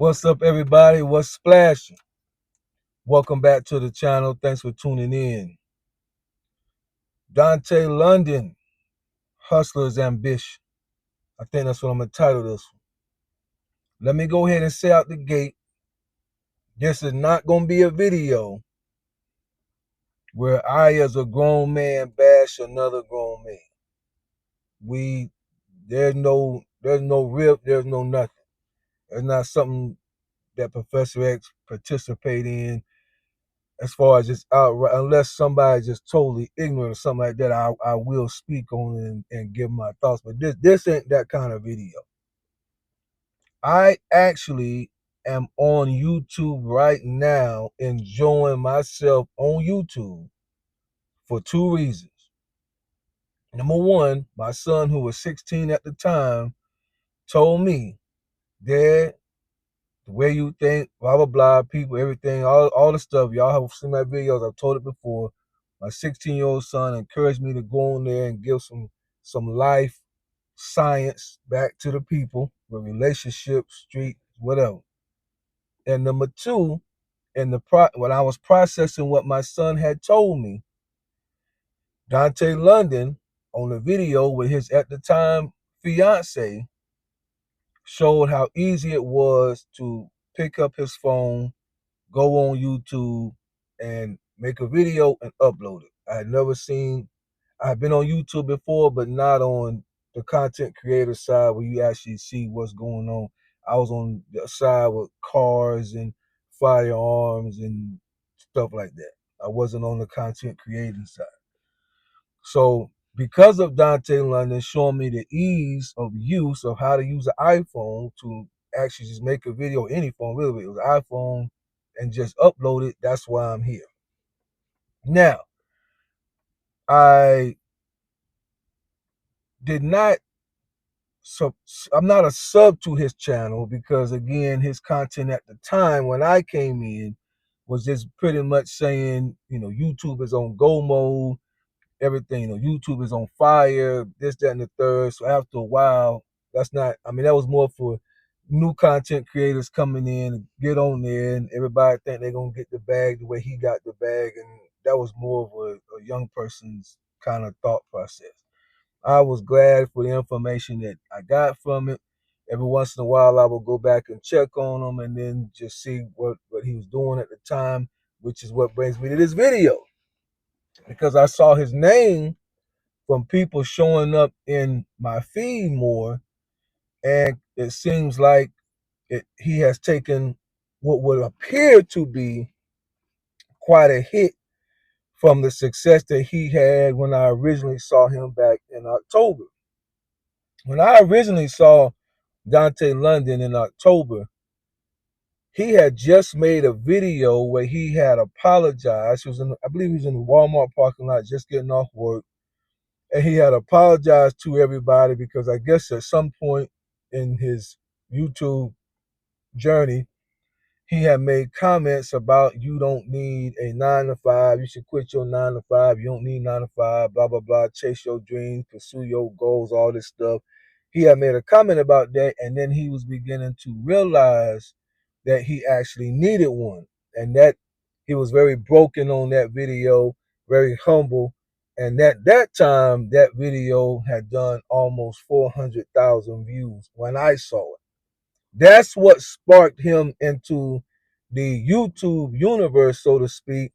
What's up, everybody? What's splashing? Welcome back to the channel. Thanks for tuning in. Dontay London, Hustler's Ambition. I think that's what I'm going to title this one. Let me go ahead and say out the gate, this is not going to be a video where I, as a grown man, bash another grown man. There's no rip, there's no nothing. It's not something that Professor X participate in. As far as just outright, unless somebody's just totally ignorant or something like that, I will speak on it and give my thoughts. But this ain't that kind of video. I actually am on YouTube right now, enjoying myself on YouTube for two reasons. Number one, my son, who was 16 at the time, told me, Dad, the way you think, blah, blah, blah, people, everything, all the stuff. Y'all have seen my videos. I've told it before. My 16-year-old son encouraged me to go on there and give some life science back to the people with relationships, street, whatever. And number two, when I was processing what my son had told me, Dontay London, on a video with his at the time fiance, showed how easy it was to pick up his phone, go on YouTube, and make a video and upload it. I've been on YouTube before, but not on the content creator side where you actually see what's going on. I was on the side with cars and firearms and stuff like that. I wasn't on the content creating side. So because of Dontay London showing me the ease of use of how to use an iPhone to actually just make a video, any phone really, it was an iPhone, and just upload it, that's why I'm here. Now, I did not, so I'm not a sub to his channel because, again, his content at the time when I came in was just pretty much saying, YouTube is on go mode, everything, YouTube is on fire, this, that, and the third. So after a while, that was more for new content creators coming in and get on there, and everybody think they're gonna get the bag the way he got the bag, and that was more of a young person's kind of thought process. I was glad for the information that I got from it. Every once in a while, I will go back and check on him and then just see what he was doing at the time, which is what brings me to this video. Because I saw his name from people showing up in my feed more, and it seems like he has taken what would appear to be quite a hit from the success that he had when I originally saw him back in October. When I originally saw Dontay London in October, he had just made a video where he had apologized. I believe he was in the Walmart parking lot just getting off work. And he had apologized to everybody because I guess at some point in his YouTube journey, he had made comments about you don't need a 9 to 5. You should quit your 9 to 5. You don't need 9 to 5, blah, blah, blah. Chase your dreams, pursue your goals, all this stuff. He had made a comment about that, and then he was beginning to realize that he actually needed one, and that he was very broken on that video, very humble. And at that time, that video had done almost 400,000 views when I saw it. That's what sparked him into the YouTube universe, so to speak,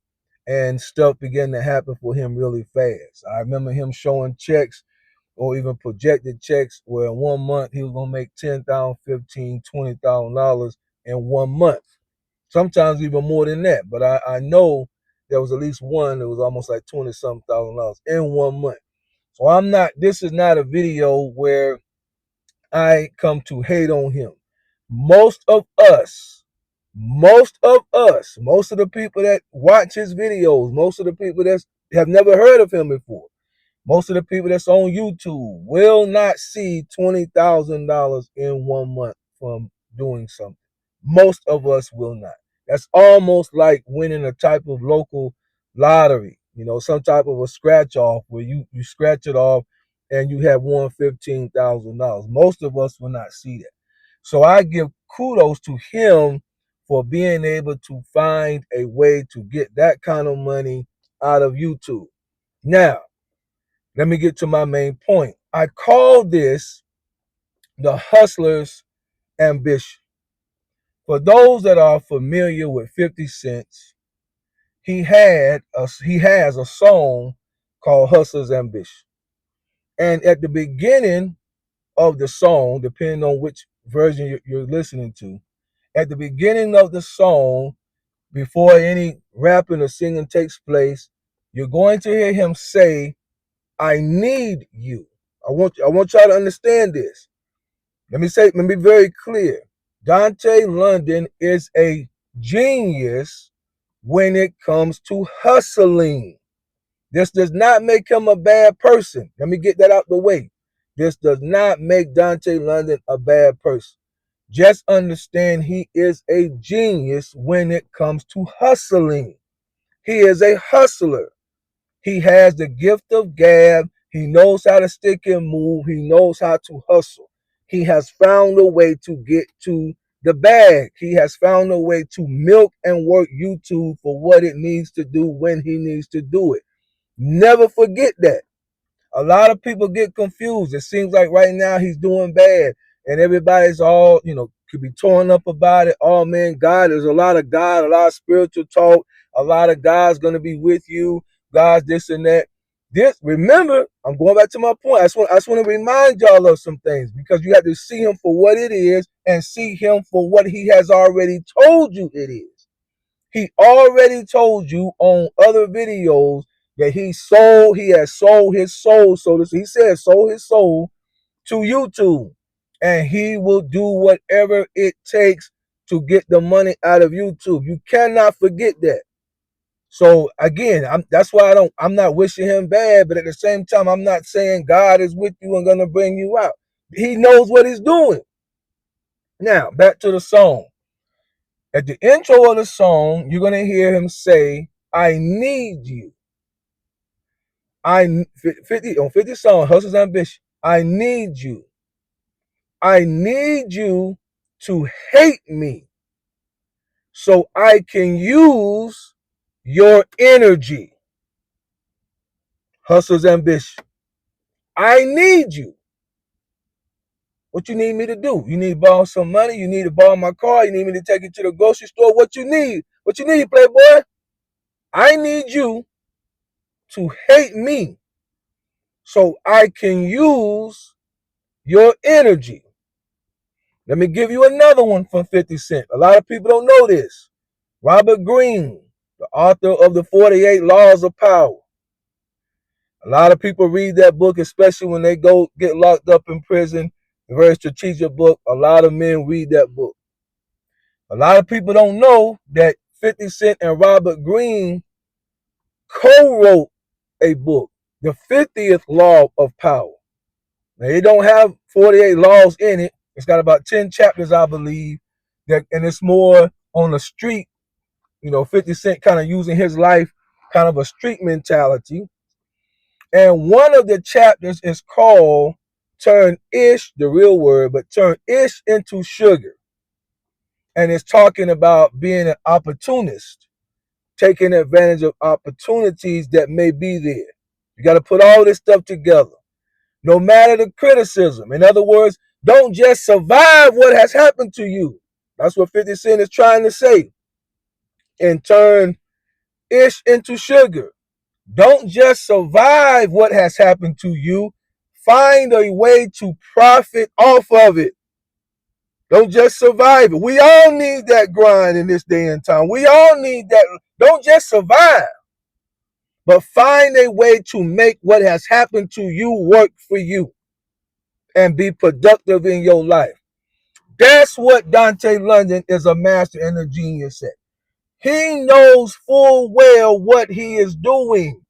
and stuff began to happen for him really fast. I remember him showing checks or even projected checks where in 1 month he was gonna make $10,000, $15,000, $20,000 in 1 month. Sometimes even more than that. But I know there was at least one that was almost like 20 something thousand dollars in 1 month. So this is not a video where I come to hate on him. Most of the people that watch his videos, most of the people that have never heard of him before, most of the people that's on YouTube will not see $20,000 in 1 month from doing something. Most of us will not. That's almost like winning a type of local lottery, some type of a scratch off where you scratch it off and you have won $15,000. Most of us will not see that. So I give kudos to him for being able to find a way to get that kind of money out of YouTube. Now, let me get to my main point. I call this the hustler's ambition. For those that are familiar with 50 Cent, he has a song called Hustler's Ambition. And at the beginning of the song, depending on which version you're listening to, at the beginning of the song, before any rapping or singing takes place, you're going to hear him say, "I need you." I want y'all to understand this. Let me be very clear. Dontay London is a genius when it comes to hustling. This does not make him a bad person. Let me get that out the way. This does not make Dontay London a bad person. Just understand he is a genius when it comes to hustling. He is a hustler. He has the gift of gab. He knows how to stick and move. He knows how to hustle. He has found a way to get to the bag. He has found a way to milk and work YouTube for what it needs to do when he needs to do it. Never forget that. A lot of people get confused. It seems like right now he's doing bad and everybody's all, could be torn up about it. Oh man, there's a lot of God, a lot of spiritual talk, a lot of God's going to be with you, God's this and that. Remember, I'm going back to my point. I just want to remind y'all of some things because you have to see him for what it is and see him for what he has already told you it is. He already told you on other videos that he has sold his soul, he said sold his soul to YouTube. And he will do whatever it takes to get the money out of YouTube. You cannot forget that. So again, that's why I'm not wishing him bad, but at the same time, I'm not saying God is with you and gonna bring you out. He knows what he's doing. Now, back to the song. At the intro of the song, you're gonna hear him say, "I need you." 50 song, Hustler's Ambition. I need you. I need you to hate me so I can use your energy. Hustler's Ambition. I need you. What you need me to do? You need to borrow some money? You need to borrow my car? You need me to take you to the grocery store? What you need? What you need, Playboy? I need you to hate me so I can use your energy. Let me give you another one from 50 Cent. A lot of people don't know this. Robert Greene, the author of the 48 Laws of Power. A lot of people read that book, especially when they go get locked up in prison. A very strategic book. A lot of men read that book. A lot of people don't know that 50 Cent and Robert Greene co-wrote a book, the 50th Law of Power. Now, it don't have 48 laws in it. It's got about 10 chapters, I believe, and it's more on the street. 50 Cent kind of using his life, kind of a street mentality. And one of the chapters is called Turn Ish, the real word, but Turn Ish into Sugar. And it's talking about being an opportunist, taking advantage of opportunities that may be there. You got to put all this stuff together. No matter the criticism. In other words, don't just survive what has happened to you. That's what 50 Cent is trying to say. And turn ish into sugar. Don't just survive what has happened to you. Find a way to profit off of it. Don't just survive it. We all need that grind in this day and time. We all need that. Don't just survive, but find a way to make what has happened to you work for you and be productive in your life. That's what Dontay London is a master and a genius at. He knows full well what he is doing.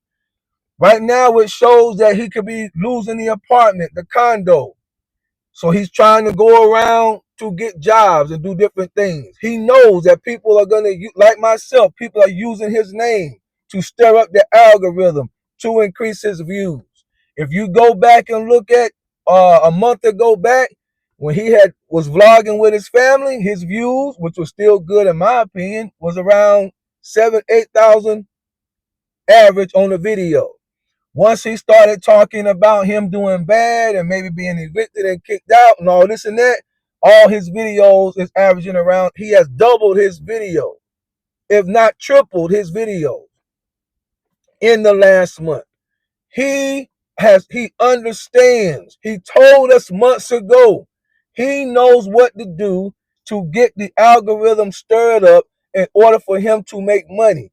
Right now, it shows that he could be losing the apartment, the condo. So he's trying to go around to get jobs and do different things. He knows that people are going to, like myself, people are using his name to stir up the algorithm to increase his views. If you go back and look at a month ago back, when he was vlogging with his family, his views, which was still good in my opinion, was around 7,000, 8,000 average on the video. Once he started talking about him doing bad and maybe being evicted and kicked out and all this and that, all his videos is averaging around, he has doubled his video, if not tripled his videos in the last month. He understands. He told us months ago. He knows what to do to get the algorithm stirred up in order for him to make money.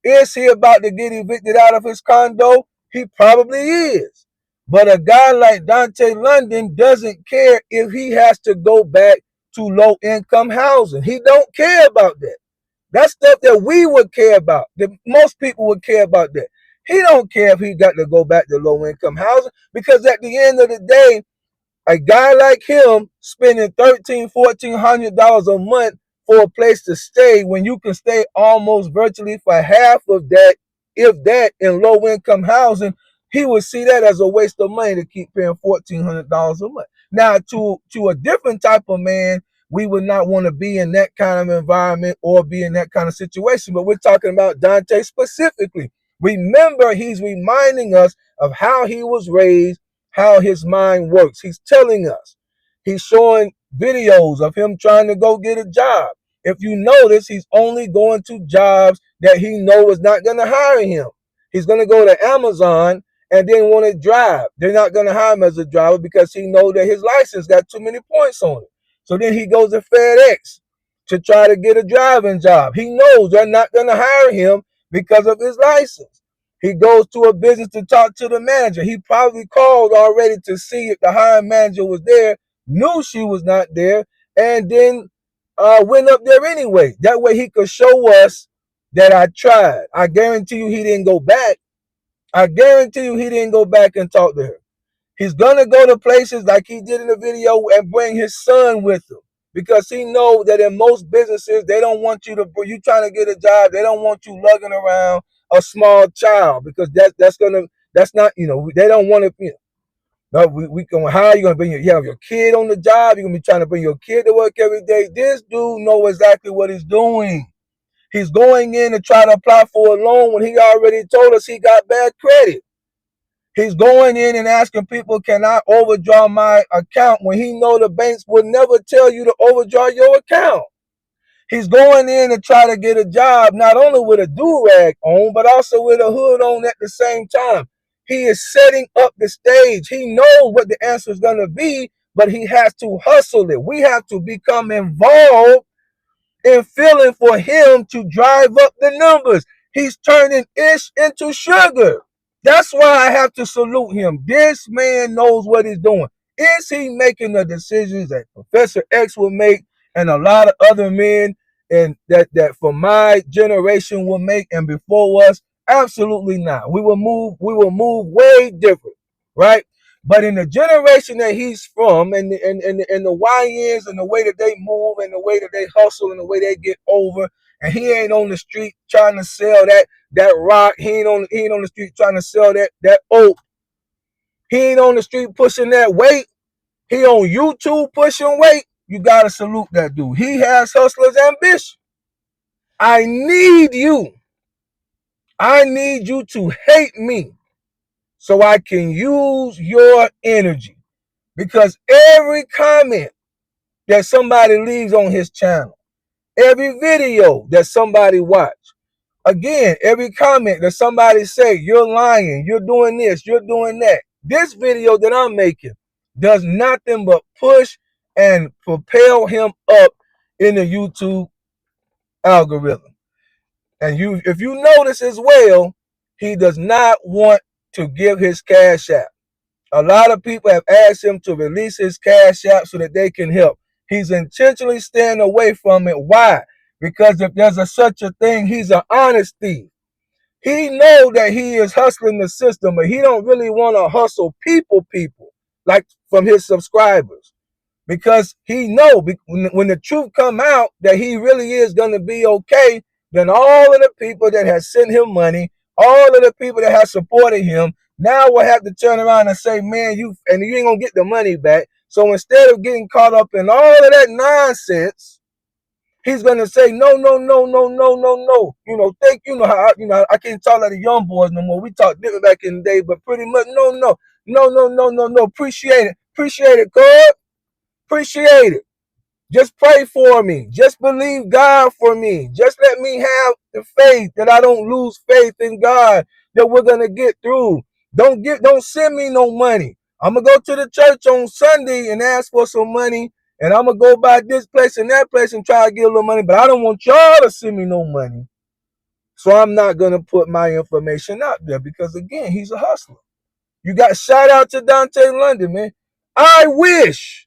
Is he about to get evicted out of his condo? He probably is. But a guy like Dontay London doesn't care if he has to go back to low income housing. He don't care about that. That's stuff that we would care about. That most people would care about that. He don't care if he got to go back to low income housing, because at the end of the day, a guy like him spending $1,300-$1,400 a month for a place to stay when you can stay almost virtually for half of that, if that, in low income housing, he would see that as a waste of money to keep paying $1,400 a month. Now, to a different type of man, we would not want to be in that kind of environment or be in that kind of situation. But we're talking about Dontay specifically. Remember, he's reminding us of how he was raised, how his mind works. He's telling us. He's showing videos of him trying to go get a job. If you notice, he's only going to jobs that he knows is not going to hire him. He's going to go to Amazon and then want to drive. They're not going to hire him as a driver because he knows that his license got too many points on it. So then he goes to FedEx to try to get a driving job. He knows they're not going to hire him because of his license. He goes to a business to talk to the manager. He probably called already to see if the hiring manager was there, knew she was not there, and then went up there anyway. That way he could show us that I tried. I guarantee you he didn't go back. I guarantee you he didn't go back and talk to her. He's going to go to places like he did in the video and bring his son with him, because he knows that in most businesses, they don't want you trying to get a job, they don't want you lugging around a small child, because that's not, they don't want to, no, we can, how are you going to you have your kid on the job, you're going to be trying to bring your kid to work every day. This dude knows exactly what he's doing. He's going in to try to apply for a loan when he already told us he got bad credit. He's going in and asking people, can I overdraw my account, when he know the banks would never tell you to overdraw your account. He's going in to try to get a job, not only with a do-rag on, but also with a hood on at the same time. He is setting up the stage. He knows what the answer is going to be, but he has to hustle it. We have to become involved in feeling for him to drive up the numbers. He's turning ish into sugar. That's why I have to salute him. This man knows what he's doing. Is he making the decisions that Professor X will make and a lot of other men and that from my generation will make and before us? Absolutely not. We will move way different, right? But in the generation that he's from, and the YNs and the way that they move and the way that they hustle and the way they get over, and he ain't on the street trying to sell that rock. He ain't on the street trying to sell that oak. He ain't on the street pushing that weight. He on YouTube pushing weight. You gotta salute that dude. He has hustler's ambition. I need you. I need you to hate me so I can use your energy. Because every comment that somebody leaves on his channel, every video that somebody watch, again, every comment that somebody say, you're lying, you're doing this, you're doing that. This video that I'm making does nothing but push and propel him up in the YouTube algorithm. And if you notice as well, he does not want to give his cash app. A lot of people have asked him to release his cash app so that they can help. He's intentionally staying away from it. Why? Because if there's such a thing, he's an honest thief. He knows that he is hustling the system, but he don't really want to hustle people like from his subscribers, because he know when the truth come out that he really is going to be okay, then all of the people that have sent him money, all of the people that have supported him, now will have to turn around and say, man, you ain't gonna get the money back So instead of getting caught up in all of that nonsense, he's gonna say no, no, no, no, no, no, no. I can't talk like the young boys no more. We talked different back in the day, but pretty much no, no, no, no, no, no, no. Appreciate it, God, appreciate it. Just pray for me. Just believe God for me. Just let me have the faith that I don't lose faith in God that we're gonna get through. Don't send me no money. I'm gonna go to the church on Sunday and ask for some money, and I'm gonna go by this place and that place and try to get a little money, but I don't want y'all to send me no money. So I'm not gonna put my information out there because again, he's a hustler. You got shout out to Dontay London, man. I wish.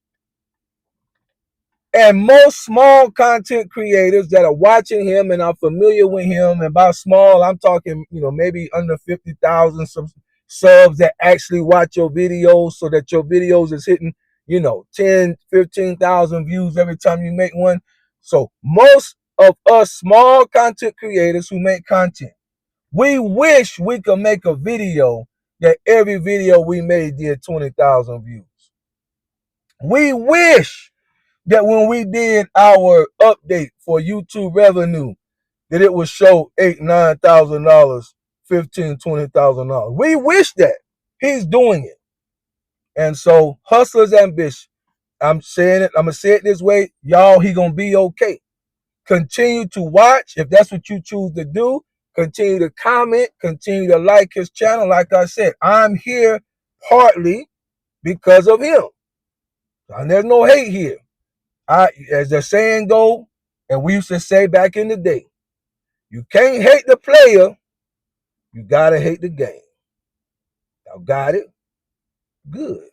And most small content creators that are watching him and are familiar with him, and by small, I'm talking, maybe under 50,000 subs that actually watch your videos so that your videos is hitting, 10, 15,000 views every time you make one. So most of us small content creators who make content, we wish we could make a video that every video we made did 20,000 views. We wish that when we did our update for YouTube revenue, that it would show $8,000, $9,000, $15,000, $20,000. We wish that. He's doing it. And so, hustler's ambition. I'm saying it. I'm gonna say it this way, y'all. He gonna be okay. Continue to watch if that's what you choose to do. Continue to comment. Continue to like his channel. Like I said, I'm here partly because of him. And there's no hate here. As the saying go, and we used to say back in the day, you can't hate the player, you gotta hate the game. Y'all got it? Good.